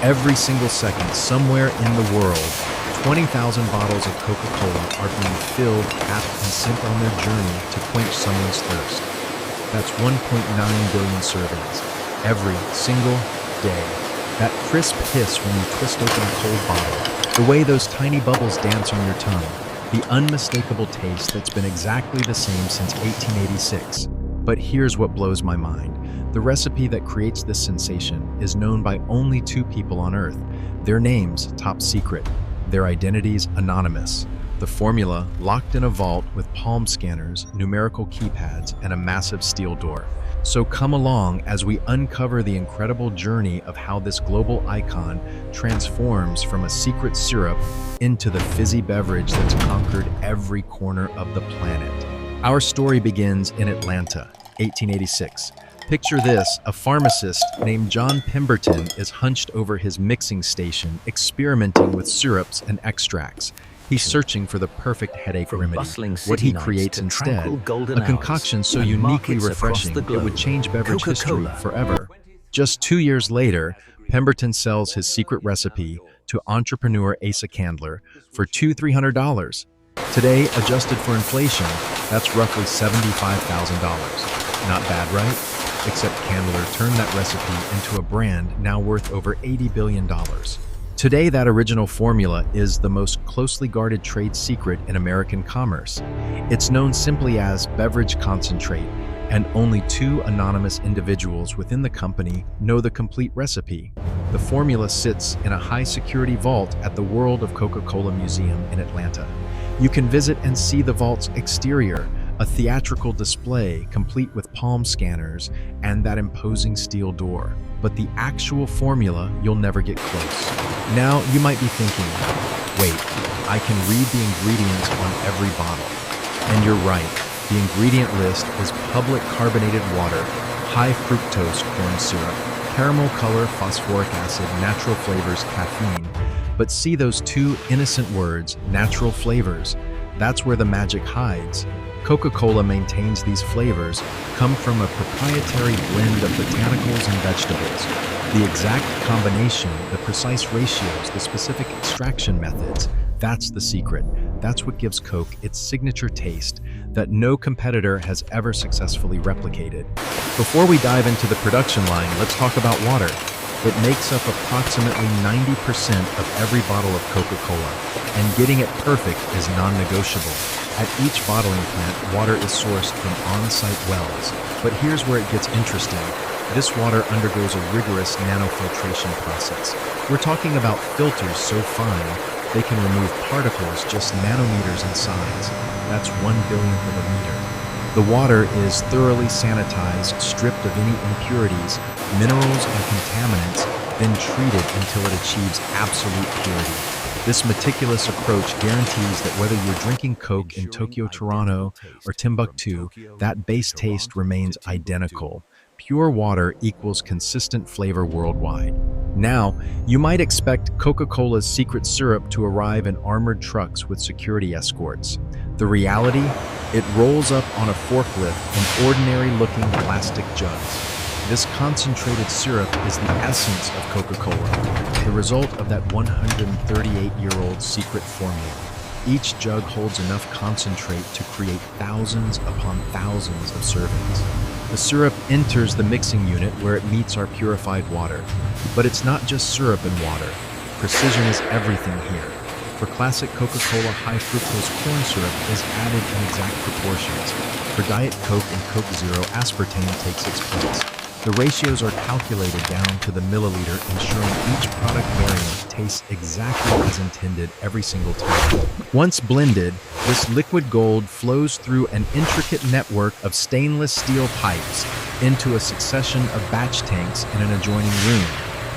Every single second, somewhere in the world, 20,000 bottles of Coca-Cola are being filled, capped, and sent on their journey to quench someone's thirst. That's 1.9 billion servings every single day. That crisp hiss when you twist open a cold bottle, the way those tiny bubbles dance on your tongue, the unmistakable taste that's been exactly the same since 1886. But here's what blows my mind. The recipe that creates this sensation is known by only 2 people on Earth. Their names, top secret. Their identities, anonymous. The formula, locked in a vault with palm scanners, numerical keypads, and a massive steel door. So come along as we uncover the incredible journey of how this global icon transforms from a secret syrup into the fizzy beverage that's conquered every corner of the planet. Our story begins in Atlanta, 1886. Picture this, a pharmacist named John Pemberton is hunched over his mixing station, experimenting with syrups and extracts. He's searching for the perfect headache remedy. What he creates instead, a concoction so uniquely refreshing it would change beverage history forever. Just 2 years later, Pemberton sells his secret recipe to entrepreneur Asa Candler for $200-300. Today, adjusted for inflation, that's roughly $75,000. Not bad, right? Except Candler turned that recipe into a brand now worth over $80 billion. Today, that original formula is the most closely guarded trade secret in American commerce. It's known simply as beverage concentrate, and only 2 anonymous individuals within the company know the complete recipe. The formula sits in a high-security vault at the World of Coca-Cola Museum in Atlanta. You can visit and see the vault's exterior, a theatrical display complete with palm scanners and that imposing steel door. But the actual formula, you'll never get close. Now, you might be thinking, wait, I can read the ingredients on every bottle. And you're right, the ingredient list is public carbonated water, high fructose corn syrup, caramel color, phosphoric acid, natural flavors, caffeine. But see those 2 innocent words, natural flavors? That's where the magic hides. Coca-Cola maintains these flavors come from a proprietary blend of botanicals and vegetables. The exact combination, the precise ratios, the specific extraction methods, that's the secret. That's what gives Coke its signature taste that no competitor has ever successfully replicated. Before we dive into the production line, let's talk about water. It makes up approximately 90% of every bottle of Coca-Cola, and getting it perfect is non-negotiable. At each bottling plant, water is sourced from on-site wells. But here's where it gets interesting. This water undergoes a rigorous nanofiltration process. We're talking about filters so fine, they can remove particles just nanometers in size. That's 1/1000th of a meter. The water is thoroughly sanitized, stripped of any impurities, minerals, and contaminants, then treated until it achieves absolute purity. This meticulous approach guarantees that whether you're drinking Coke in Tokyo, Toronto, or Timbuktu, that base taste remains identical. Pure water equals consistent flavor worldwide. Now, you might expect Coca-Cola's secret syrup to arrive in armored trucks with security escorts. The reality? It rolls up on a forklift in ordinary-looking plastic jugs. This concentrated syrup is the essence of Coca-Cola, the result of that 138-year-old secret formula. Each jug holds enough concentrate to create thousands upon thousands of servings. The syrup enters the mixing unit where it meets our purified water. But it's not just syrup and water. Precision is everything here. For classic Coca-Cola, high fructose corn syrup is added in exact proportions. For Diet Coke and Coke Zero, aspartame takes its place. The ratios are calculated down to the milliliter, ensuring each product variant tastes exactly as intended every single time. Once blended, this liquid gold flows through an intricate network of stainless steel pipes into a succession of batch tanks in an adjoining room.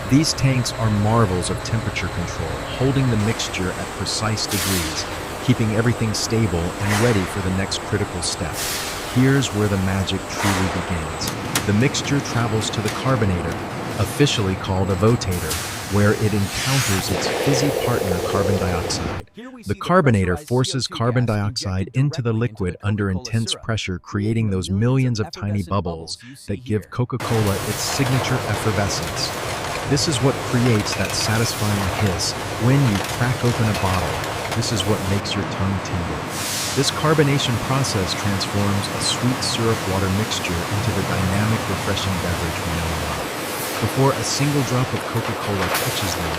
These tanks are marvels of temperature control, holding the mixture at precise degrees, keeping everything stable and ready for the next critical step. Here's where the magic truly begins. The mixture travels to the carbonator, officially called a votator, where it encounters its fizzy partner, carbon dioxide. The carbonator forces carbon dioxide into the liquid under intense pressure, creating those millions of tiny bubbles that give Coca-Cola its signature effervescence. This is what creates that satisfying hiss when you crack open a bottle. This is what makes your tongue tingle. This carbonation process transforms a sweet syrup water mixture into the dynamic, refreshing beverage we know and love. Before a single drop of Coca-Cola touches them,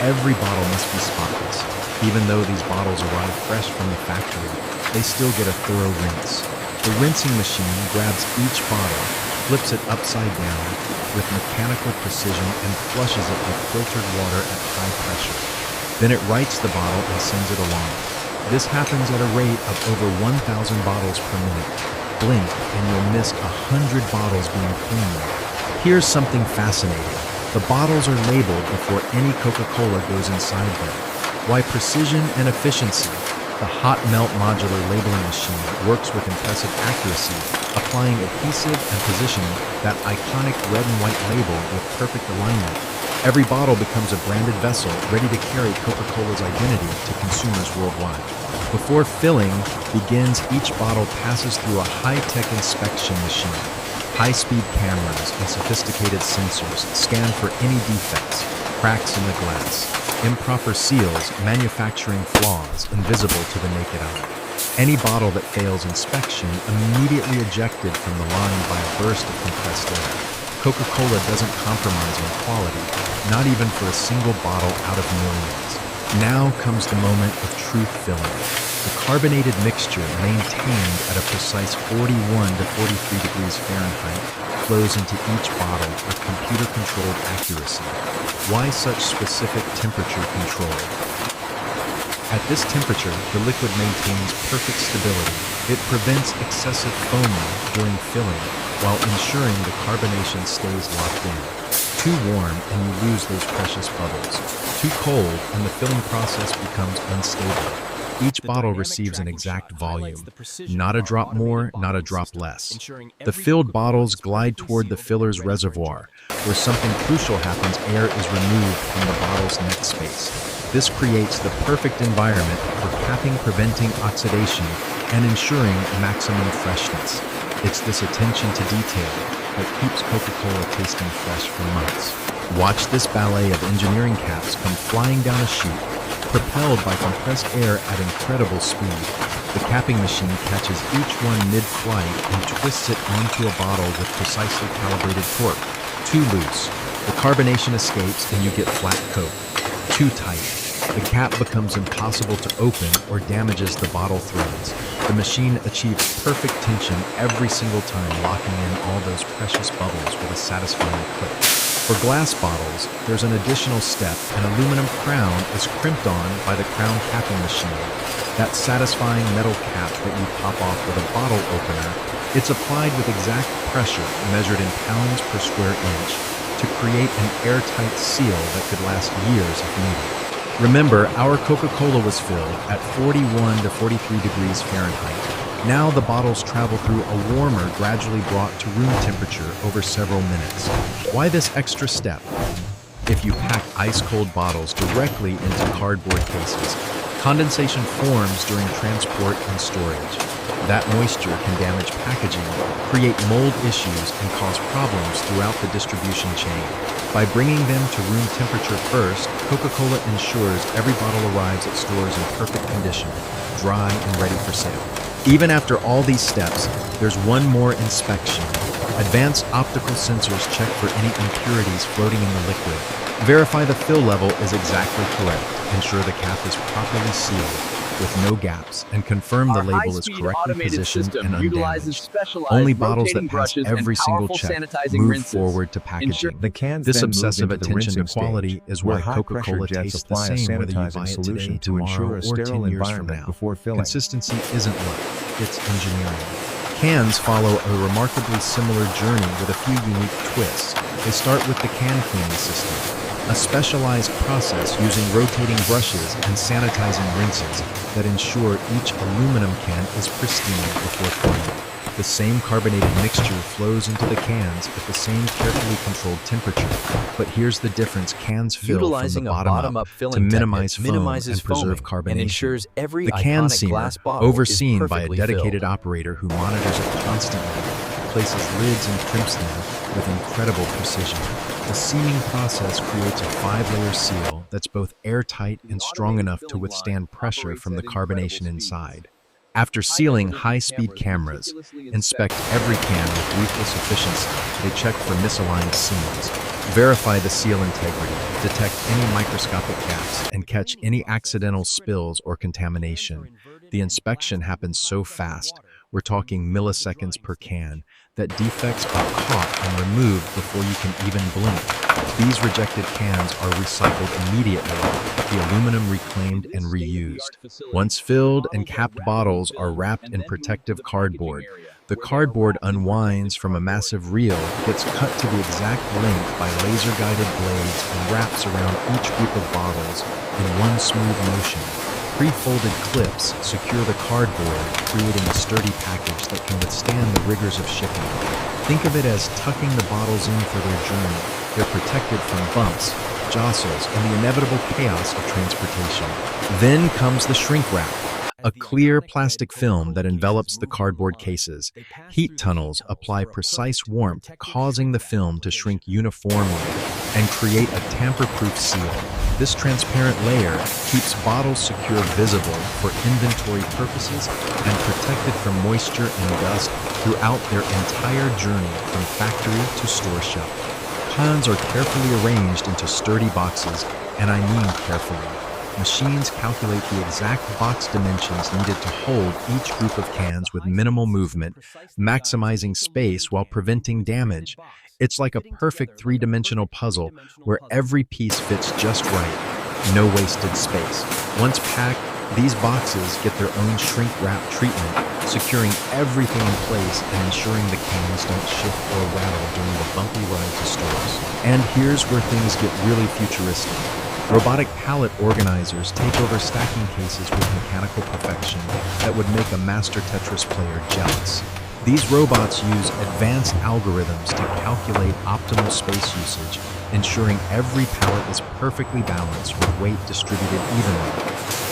every bottle must be spotless. Even though these bottles arrive fresh from the factory, they still get a thorough rinse. The rinsing machine grabs each bottle, flips it upside down with mechanical precision, and flushes it with filtered water at high pressure. Then it rights the bottle and sends it along. This happens at a rate of over 1,000 bottles per minute. Blink and you'll miss 100 bottles being cleaned. Here's something fascinating. The bottles are labeled before any Coca-Cola goes inside them. Why precision and efficiency? The hot melt modular labeling machine works with impressive accuracy, applying adhesive and positioning that iconic red and white label with perfect alignment. Every bottle becomes a branded vessel ready to carry Coca-Cola's identity to consumers worldwide. Before filling begins, each bottle passes through a high-tech inspection machine. High-speed cameras and sophisticated sensors scan for any defects, cracks in the glass, improper seals, manufacturing flaws invisible to the naked eye. Any bottle that fails inspection immediately ejected from the line by a burst of compressed air. Coca-Cola doesn't compromise on quality, not even for a single bottle out of millions. Now comes the moment of truth filling. The carbonated mixture, maintained at a precise 41 to 43 degrees Fahrenheit, flows into each bottle with computer-controlled accuracy. Why such specific temperature control? At this temperature, the liquid maintains perfect stability. It prevents excessive foaming during filling, while ensuring the carbonation stays locked in. Too warm and you lose those precious bubbles. Too cold and the filling process becomes unstable. Each bottle receives an exact volume. Not a drop more, not a drop less. The filled bottles glide toward the filler's reservoir, where something crucial happens. Air is removed from the bottle's neck space. This creates the perfect environment for capping, preventing oxidation, and ensuring maximum freshness. It's this attention to detail that keeps Coca-Cola tasting fresh for months. Watch this ballet of engineering caps come flying down a chute, propelled by compressed air at incredible speed. The capping machine catches each one mid-flight and twists it onto a bottle with precisely calibrated torque. Too loose, the carbonation escapes and you get flat Coke. Too tight, the cap becomes impossible to open or damages the bottle threads. The machine achieves perfect tension every single time, locking in all those precious bubbles with a satisfying click. For glass bottles, there's an additional step. An aluminum crown is crimped on by the crown capping machine. That satisfying metal cap that you pop off with a bottle opener, it's applied with exact pressure measured in pounds per square inch to create an airtight seal that could last years if needed. Remember, our Coca-Cola was filled at 41 to 43 degrees Fahrenheit. Now the bottles travel through a warmer, gradually brought to room temperature over several minutes. Why this extra step? If you pack ice-cold bottles directly into cardboard cases, condensation forms during transport and storage. That moisture can damage packaging, create mold issues, and cause problems throughout the distribution chain. By bringing them to room temperature first, Coca-Cola ensures every bottle arrives at stores in perfect condition, dry and ready for sale. Even after all these steps, there's one more inspection. Advanced optical sensors check for any impurities floating in the liquid. Verify the fill level is exactly correct. Ensure the cap is properly sealed with no gaps, and confirm the label is correctly positioned and undamaged. Only bottles that pass every single check move forward to packaging. This obsessive attention to quality is why Coca-Cola tastes the same whether you buy it today, tomorrow, or 10 years from now. Consistency isn't luck, it's engineering. Cans follow a remarkably similar journey with a few unique twists. They start with the can cleaning system, a specialized process using rotating brushes and sanitizing rinses that ensure each aluminum can is pristine before filling. The same carbonated mixture flows into the cans at the same carefully controlled temperature. But here's the difference: cans fill from the bottom up to minimize foam and preserve carbonation. And ensures every the can iconic seamer, glass bottle overseen is by a perfectly dedicated filled. operator who monitors it constantly, places lids and crimps them with incredible precision. The seaming process creates a 5-layer seal that's both airtight and strong enough to withstand pressure from the carbonation inside. After sealing, high-speed cameras inspect every can with ruthless efficiency. They check for misaligned seams, verify the seal integrity, detect any microscopic gaps, and catch any accidental spills or contamination. The inspection happens so fast, we're talking milliseconds per can, that defects are caught and removed before you can even blink. These rejected cans are recycled immediately, the aluminum reclaimed and reused. Once filled and capped bottles are wrapped in protective cardboard. The cardboard unwinds from a massive reel, gets cut to the exact length by laser-guided blades, and wraps around each group of bottles in one smooth motion. Pre-folded clips secure the cardboard, creating a sturdy package that can withstand the rigors of shipping. Think of it as tucking the bottles in for their journey. They're protected from bumps, jostles, and the inevitable chaos of transportation. Then comes the shrink wrap, a clear plastic film that envelops the cardboard cases. Heat tunnels apply precise warmth, causing the film to shrink uniformly and create a tamper-proof seal. This transparent layer keeps bottles secure, visible for inventory purposes, and protected from moisture and dust throughout their entire journey from factory to store shelf. Cans are carefully arranged into sturdy boxes, and I mean carefully. Machines calculate the exact box dimensions needed to hold each group of cans with minimal movement, maximizing space while preventing damage. It's like a perfect three-dimensional puzzle where every piece fits just right, no wasted space. Once packed, these boxes get their own shrink wrap treatment, securing everything in place and ensuring the cans don't shift or rattle during the bumpy ride to stores. And here's where things get really futuristic. Robotic pallet organizers take over stacking cases with mechanical perfection that would make a master Tetris player jealous. These robots use advanced algorithms to calculate optimal space usage, ensuring every pallet is perfectly balanced with weight distributed evenly.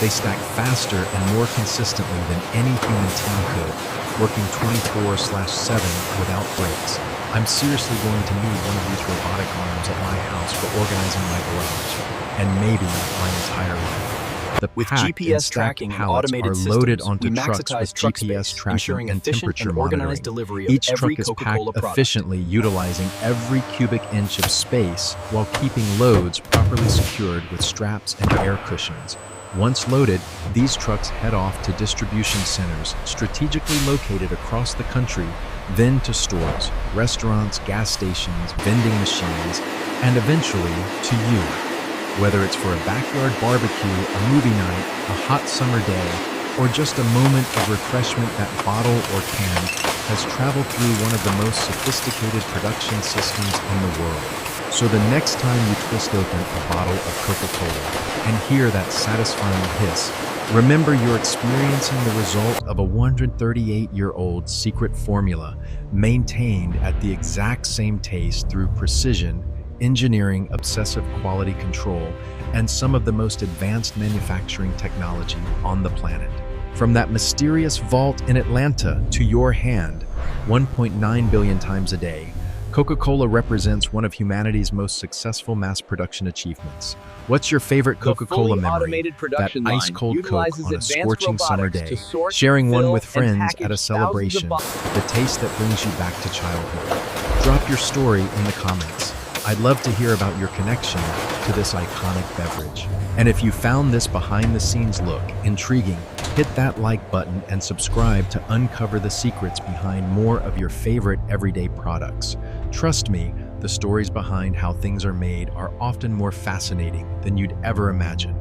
They stack faster and more consistently than any human team could, working 24/7 without breaks. I'm seriously going to need one of these robotic arms at my house for organizing my garage, and maybe my entire life. The packed and stacked pallets are loaded onto trucks with GPS tracking and temperature monitoring. Each truck is packed efficiently, utilizing every cubic inch of space while keeping loads properly secured with straps and air cushions. Once loaded, these trucks head off to distribution centers strategically located across the country, then to stores, restaurants, gas stations, vending machines, and eventually to you. Whether it's for a backyard barbecue, a movie night, a hot summer day, or just a moment of refreshment, that bottle or can has traveled through one of the most sophisticated production systems in the world. So the next time you twist open a bottle of Coca-Cola and hear that satisfying hiss, remember you're experiencing the result of a 138-year-old secret formula maintained at the exact same taste through precision, engineering, obsessive quality control, and some of the most advanced manufacturing technology on the planet. From that mysterious vault in Atlanta to your hand, 1.9 billion times a day, Coca-Cola represents one of humanity's most successful mass production achievements. What's your favorite Coca-Cola memory? That ice-cold Coke on a scorching summer day, sharing one with friends at a celebration, the taste that brings you back to childhood. Drop your story in the comments. I'd love to hear about your connection to this iconic beverage. And if you found this behind-the-scenes look intriguing, hit that like button and subscribe to uncover the secrets behind more of your favorite everyday products. Trust me, the stories behind how things are made are often more fascinating than you'd ever imagine.